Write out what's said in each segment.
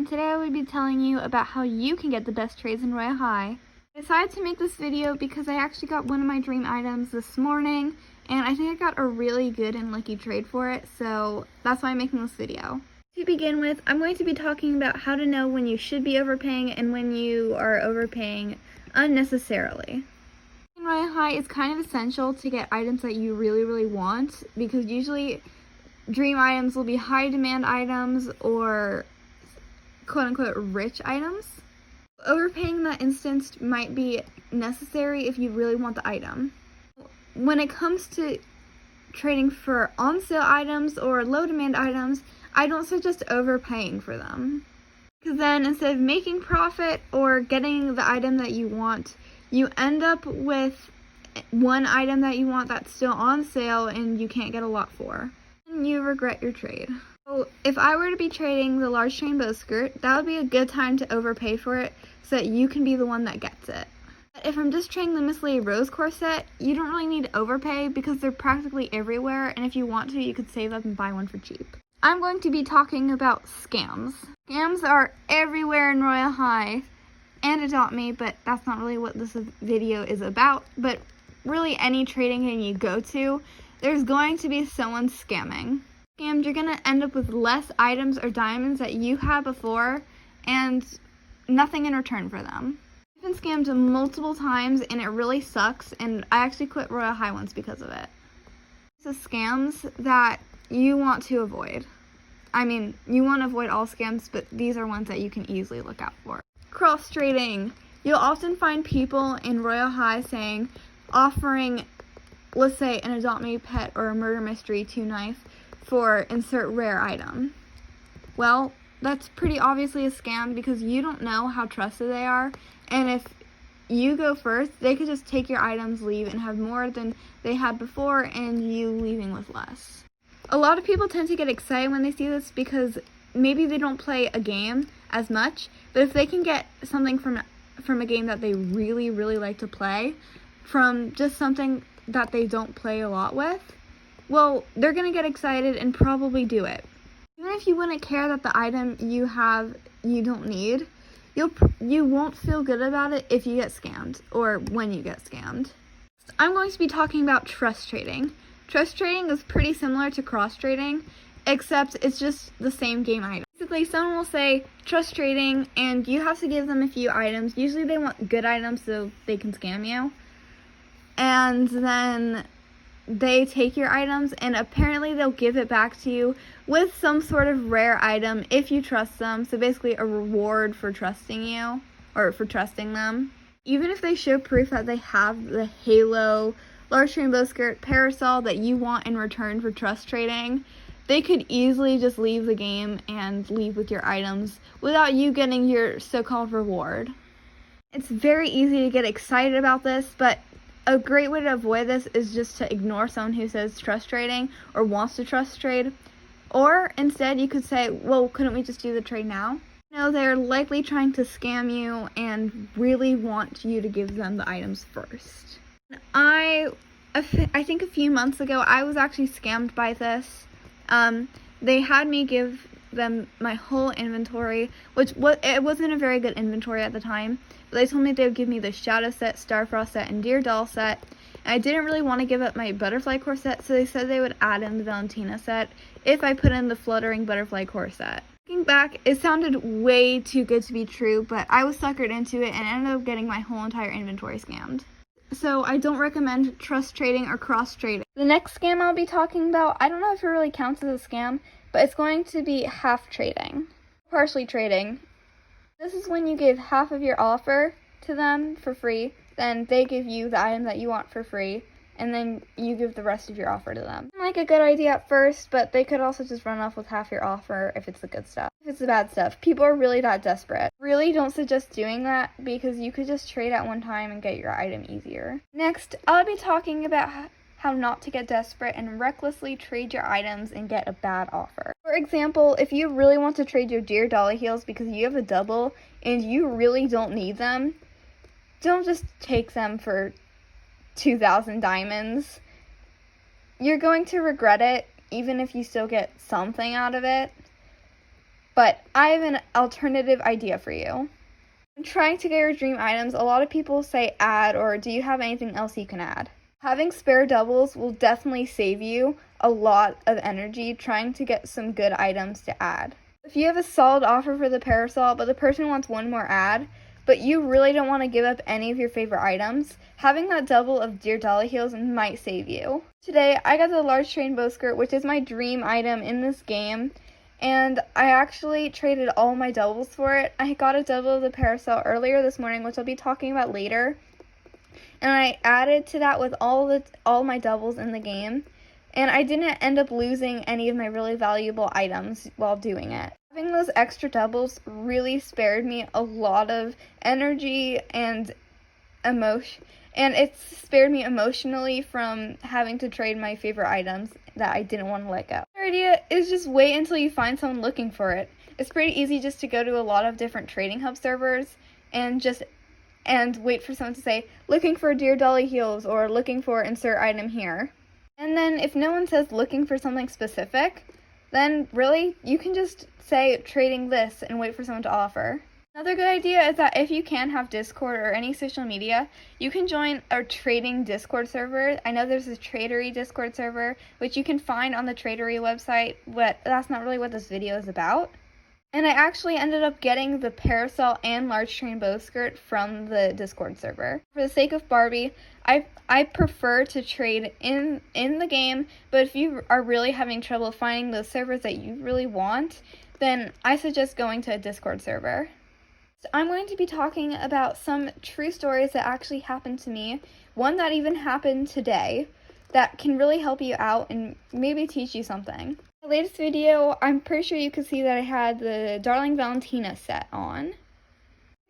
and today I will be telling you about how you can get the best trades in Royale. I decided to make this video because I actually got one of my dream items this morning, and I think I got a really good and lucky trade for it, so that's why I'm making this video. To begin with, I'm going to be talking about how to know when you should be overpaying and when you are overpaying unnecessarily. In Royale is kind of essential to get items that you really want, because usually dream items will be high demand items or quote-unquote rich items. Overpaying in that instance might be necessary if you really want the item. When it comes to trading for on-sale items or low-demand items, I don't suggest overpaying for them. Because then instead of making profit or getting the item that you want, you end up with one item that you want that's still on sale and you can't get a lot for. And you regret your trade. So if I were to be trading the large train bow skirt, that would be a good time to overpay for it so that you can be the one that gets it. But if I'm just trading the Miss Lady Rose corset, you don't really need to overpay because they're practically everywhere, and if you want to, you could save up and buy one for cheap. I'm going to be talking about scams. Scams are everywhere in Royale and Adopt Me, but that's not really what this video is about. But really any trading game you go to, there's going to be someone scamming. Scammed, you're going to end up with less items or diamonds that you had before and nothing in return for them. I've been scammed multiple times and it really sucks, and I actually quit Royale once because of it. It's the scams that you want to avoid. I mean, you want to avoid all scams, but these are ones that you can easily look out for. Cross trading. You'll often find people in Royale offering, let's say, an Adopt Me pet or a murder mystery 2 knife for insert rare item. Well, that's pretty obviously a scam because you don't know how trusted they are, and if you go first, they could just take your items, leave, and have more than they had before, and you leaving with less. A lot of people tend to get excited when they see this because maybe they don't play a game as much, but if they can get something from a game that they really like to play from just something that they don't play a lot with, well, they're going to get excited and probably do it. Even if you wouldn't care that the item you have you don't need, you won't feel good about it if you get scammed or when you get scammed. I'm going to be talking about trust trading. Trust trading is pretty similar to cross trading, except it's just the same game item. Basically, someone will say trust trading and you have to give them a few items. Usually they want good items so they can scam you. And then they take your items and apparently they'll give it back to you with some sort of rare item if you trust them. So basically a reward for trusting you or for trusting them. Even if they show proof that they have the halo, large rainbow skirt, parasol that you want in return for trust trading, they could easily just leave the game and leave with your items without you getting your so-called reward. It's very easy to get excited about this, but a great way to avoid this is just to ignore someone who says trust trading or wants to trust trade. Or instead you could say, well, couldn't we just do the trade now? No, they're likely trying to scam you and really want you to give them the items first. I think a few months ago I was actually scammed by this. They had me give them my whole inventory, it wasn't a very good inventory at the time, but they told me they would give me the Shadow set, Starfrost set, and Deer Doll set, and I didn't really want to give up my Butterfly Core set, so they said they would add in the Valentina set if I put in the Fluttering Butterfly Core set. Looking back, it sounded way too good to be true, but I was suckered into it and ended up getting my whole entire inventory scammed. So I don't recommend trust trading or cross trading. The next scam I'll be talking about, I don't know if it really counts as a scam, but it's going to be half trading. Partially trading. This is when you give half of your offer to them for free, then they give you the item that you want for free, and then you give the rest of your offer to them. Like a good idea at first, but they could also just run off with half your offer if it's the good stuff. If it's the bad stuff, people are really that desperate. Really don't suggest doing that because you could just trade at one time and get your item easier. Next, I'll be talking about how not to get desperate and recklessly trade your items and get a bad offer. For example, if you really want to trade your Deer Dolly Heels because you have a double and you really don't need them, don't just take them for 2,000 diamonds. You're going to regret it even if you still get something out of it. but I have an alternative idea for you. When trying to get your dream items, a lot of people say add, or do you have anything else you can add? Having spare doubles will definitely save you a lot of energy trying to get some good items to add. If you have a solid offer for the parasol, but the person wants one more add, but you really don't want to give up any of your favorite items, having that double of Dear Dolly Heels might save you. Today, I got the large train bow skirt, which is my dream item in this game, and I actually traded all my doubles for it. I got a double of the parasol earlier this morning, which I'll be talking about later, and I added to that with all my doubles in the game, and I didn't end up losing any of my really valuable items while doing it. Having those extra doubles really spared me a lot of energy and emotion, and it spared me emotionally from having to trade my favorite items that I didn't want to let go. The idea is just wait until you find someone looking for it. It's pretty easy just to go to a lot of different trading hub servers and wait for someone to say, looking for Dear Dolly Heels, or looking for insert item here. And then if no one says looking for something specific, then really you can just say trading this and wait for someone to offer. Another good idea is that if you can have Discord or any social media, you can join a trading Discord server. I know there's a Tradery Discord server, which you can find on the Tradery website, but that's not really what this video is about. And I actually ended up getting the parasol and large train bow skirt from the Discord server. For the sake of Barbie, I prefer to trade in the game, but if you are really having trouble finding those servers that you really want, then I suggest going to a Discord server. So I'm going to be talking about some true stories that actually happened to me, one that even happened today, that can really help you out and maybe teach you something. The latest video, I'm pretty sure you could see that I had the Darling Valentina set on.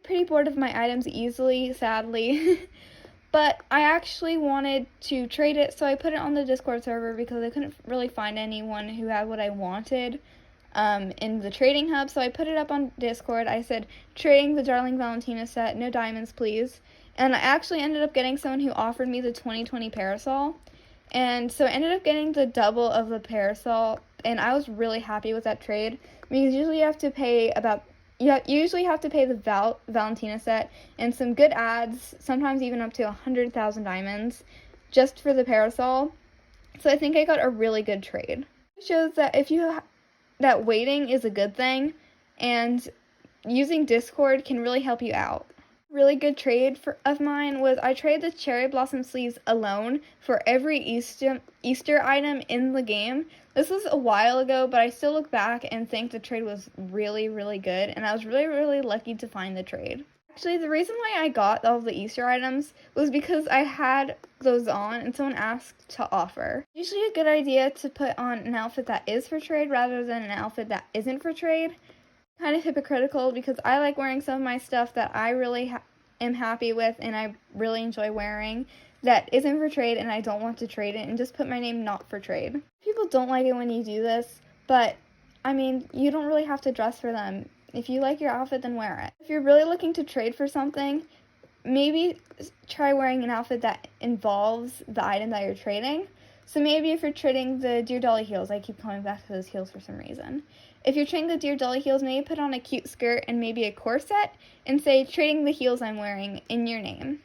Pretty bored of my items easily, sadly, but I actually wanted to trade it, so I put it on the Discord server because I couldn't really find anyone who had what I wanted in the trading hub, so I put it up on Discord. I said, trading the Darling Valentina set, no diamonds please, and I actually ended up getting someone who offered me the 2020 parasol, and so I ended up getting the double of the parasol, and I was really happy with that trade, because usually you have to pay the Valentina set and some good ads, sometimes even up to 100,000 diamonds, just for the parasol. So I think I got a really good trade. It shows that that waiting is a good thing, and using Discord can really help you out. Really good trade of mine was I traded the cherry blossom sleeves alone for every Easter item in the game. This was a while ago, but I still look back and think the trade was really, really good, and I was really, really lucky to find the trade. Actually, the reason why I got all of the Easter items was because I had those on and someone asked to offer. Usually a good idea to put on an outfit that is for trade rather than an outfit that isn't for trade. Kind of hypocritical because I like wearing some of my stuff that I really am happy with and I really enjoy wearing that isn't for trade, and I don't want to trade it and just put my name not for trade. People don't like it when you do this, but I mean, you don't really have to dress for them. If you like your outfit, then wear it. If you're really looking to trade for something, maybe try wearing an outfit that involves the item that you're trading. So maybe if you're trading the Dear Dolly heels, I keep coming back to those heels for some reason. If you're trading the Dear Dolly heels, maybe put on a cute skirt and maybe a corset and say, trading the heels I'm wearing in your name.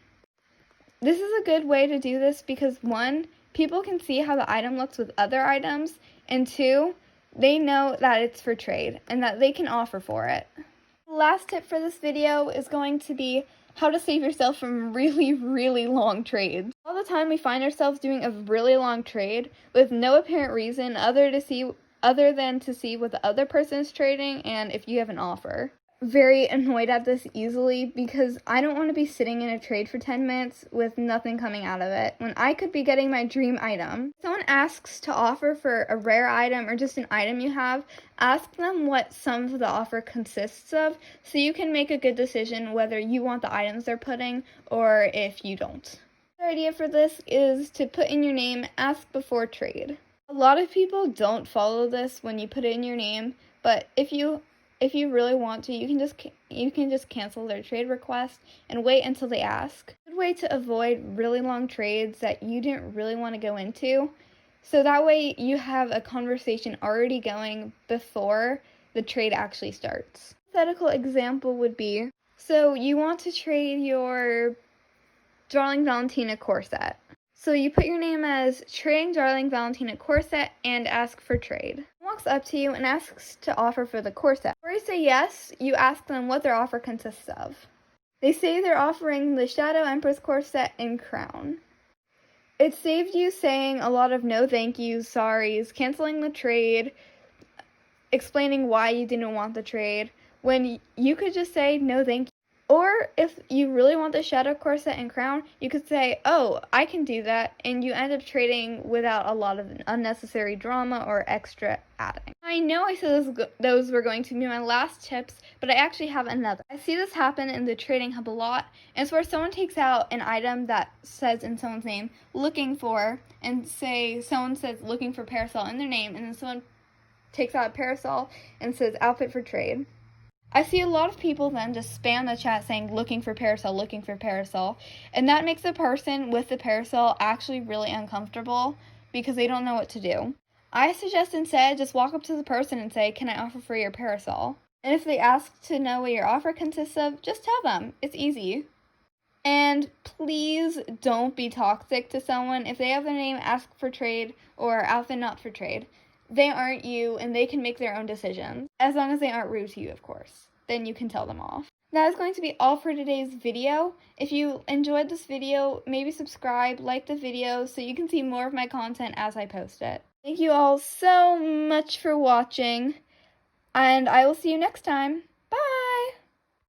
This is a good way to do this because 1, people can see how the item looks with other items, and 2, they know that it's for trade and that they can offer for it. The last tip for this video is going to be how to save yourself from really, really long trades. All the time we find ourselves doing a really long trade with no apparent reason other than to see what the other person is trading and if you have an offer. Very annoyed at this easily because I don't want to be sitting in a trade for 10 minutes with nothing coming out of it when I could be getting my dream item. If someone asks to offer for a rare item or just an item you have, ask them what some of the offer consists of so you can make a good decision whether you want the items they're putting or if you don't. The idea for this is to put in your name, ask before trade. A lot of people don't follow this when you put it in your name, but if you really want to, you can just cancel their trade request and wait until they ask. A good way to avoid really long trades that you didn't really want to go into. So that way you have a conversation already going before the trade actually starts. A hypothetical example would be, so you want to trade your Darling Valentina corset. So you put your name as trading Darling Valentina corset and ask for trade. Someone walks up to you and asks to offer for the corset. Before you say yes, you ask them what their offer consists of. They say they're offering the Shadow Empress corset and crown. It saved you saying a lot of no thank yous, sorries, canceling the trade, explaining why you didn't want the trade, when you could just say no thank you. Or if you really want the Shadow corset and crown, you could say, oh, I can do that, and you end up trading without a lot of unnecessary drama or extra adding. I know I said those were going to be my last tips, but I actually have another. I see this happen in the trading hub a lot, and it's where someone takes out an item that says in someone's name, looking for, and say someone says looking for parasol in their name, and then someone takes out a parasol and says outfit for trade. I see a lot of people then just spam the chat saying looking for parasol, and that makes the person with the parasol actually really uncomfortable because they don't know what to do. I suggest instead just walk up to the person and say, can I offer for your parasol? And if they ask to know what your offer consists of, just tell them. It's easy. And please don't be toxic to someone. If they have their name ask for trade or outfit not for trade, they aren't you, and they can make their own decisions. As long as they aren't rude to you, of course. Then you can tell them off. That is going to be all for today's video. If you enjoyed this video, maybe subscribe, like the video, so you can see more of my content as I post it. Thank you all so much for watching, and I will see you next time.